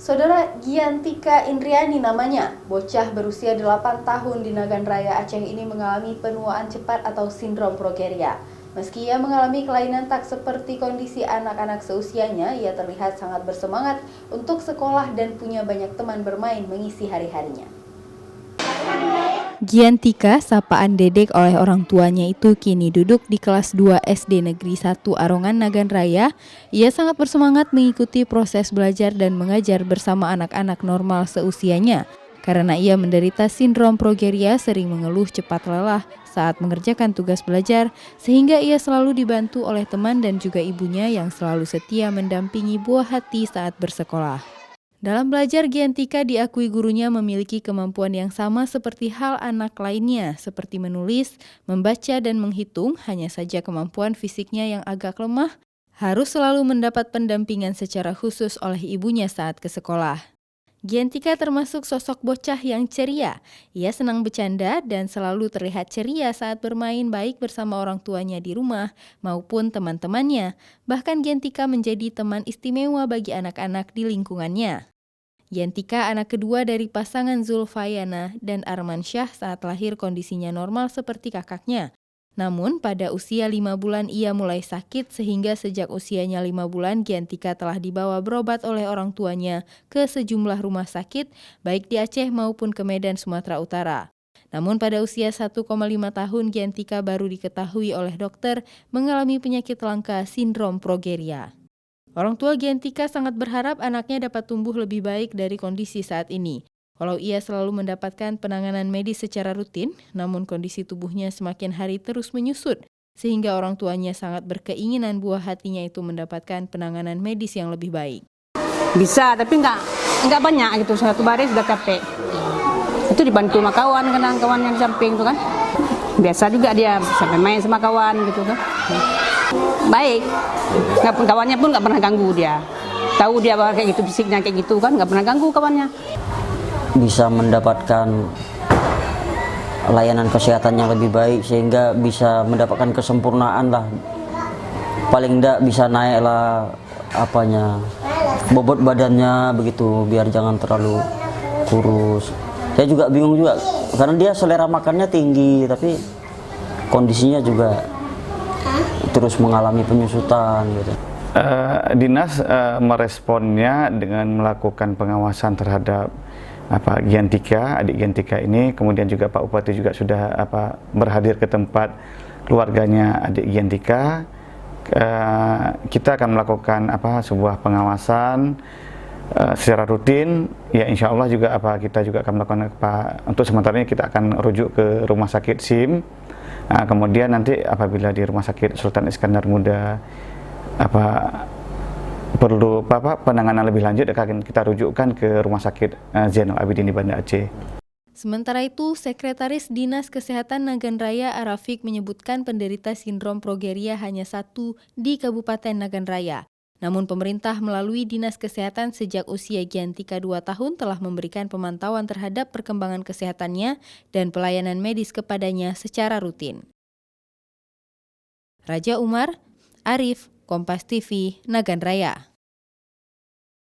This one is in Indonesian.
Saudara Giantika Indriani namanya, bocah berusia 8 tahun di Nagan Raya Aceh ini mengalami penuaan cepat atau sindrom progeria. Meski ia mengalami kelainan tak seperti kondisi anak-anak seusianya, ia terlihat sangat bersemangat untuk sekolah dan punya banyak teman bermain mengisi hari-harinya. Giantika, sapaan Dedek oleh orang tuanya itu kini duduk di kelas 2 SD Negeri 1 Arongan Nagan Raya. Ia sangat bersemangat mengikuti proses belajar dan mengajar bersama anak-anak normal seusianya. Karena ia menderita sindrom progeria, sering mengeluh cepat lelah saat mengerjakan tugas belajar, sehingga ia selalu dibantu oleh teman dan juga ibunya yang selalu setia mendampingi buah hati saat bersekolah. Dalam belajar, Giantika diakui gurunya memiliki kemampuan yang sama seperti hal anak lainnya, seperti menulis, membaca, dan menghitung, hanya saja kemampuan fisiknya yang agak lemah, harus selalu mendapat pendampingan secara khusus oleh ibunya saat ke sekolah. Giantika termasuk sosok bocah yang ceria. Ia senang bercanda dan selalu terlihat ceria saat bermain baik bersama orang tuanya di rumah maupun teman-temannya. Bahkan Giantika menjadi teman istimewa bagi anak-anak di lingkungannya. Giantika anak kedua dari pasangan Zulfayana dan Armansyah. Saat lahir kondisinya normal seperti kakaknya. Namun pada usia 5 bulan ia mulai sakit sehingga sejak usianya 5 bulan Giantika telah dibawa berobat oleh orang tuanya ke sejumlah rumah sakit baik di Aceh maupun ke Medan, Sumatera Utara. Namun pada usia 1,5 tahun Giantika baru diketahui oleh dokter mengalami penyakit langka sindrom progeria. Orang tua Giantika sangat berharap anaknya dapat tumbuh lebih baik dari kondisi saat ini. Walau ia selalu mendapatkan penanganan medis secara rutin, namun kondisi tubuhnya semakin hari terus menyusut, sehingga orang tuanya sangat berkeinginan buah hatinya itu mendapatkan penanganan medis yang lebih baik. Bisa, tapi nggak banyak gitu, satu baris sudah capek. Itu dibantu sama kawan, karena kawan yang di samping itu kan. Biasa juga dia sampai main sama kawan gitu kan. Baik, kawannya pun nggak pernah ganggu dia. Tahu dia bahwa kayak gitu fisiknya kayak gitu kan, nggak pernah ganggu kawannya. Bisa mendapatkan layanan kesehatan yang lebih baik sehingga bisa mendapatkan kesempurnaan lah. Paling enggak bisa naik lah bobot badannya begitu biar jangan terlalu kurus. Saya juga bingung juga karena dia selera makannya tinggi tapi kondisinya juga terus mengalami penyusutan gitu. Dinas meresponnya dengan melakukan pengawasan terhadap Giantika, adik Giantika ini. Kemudian juga Pak Bupati juga sudah berhadir ke tempat keluarganya adik Giantika. Kita akan melakukan sebuah pengawasan secara rutin. Ya insya Allah juga kita juga akan melakukan untuk sementara ini kita akan rujuk ke rumah sakit SIM. Kemudian nanti apabila di rumah sakit Sultan Iskandar Muda perlu penanganan lebih lanjut akan kita rujukkan ke rumah sakit Zainal Abidin di Banda Aceh. Sementara itu, Sekretaris Dinas Kesehatan Nagan Raya Arafik menyebutkan penderita sindrom progeria hanya satu di Kabupaten Nagan Raya. Namun pemerintah melalui Dinas Kesehatan sejak usia Giantika 2 tahun telah memberikan pemantauan terhadap perkembangan kesehatannya dan pelayanan medis kepadanya secara rutin. Raja Umar, Arif, Kompas TV, Nagan Raya.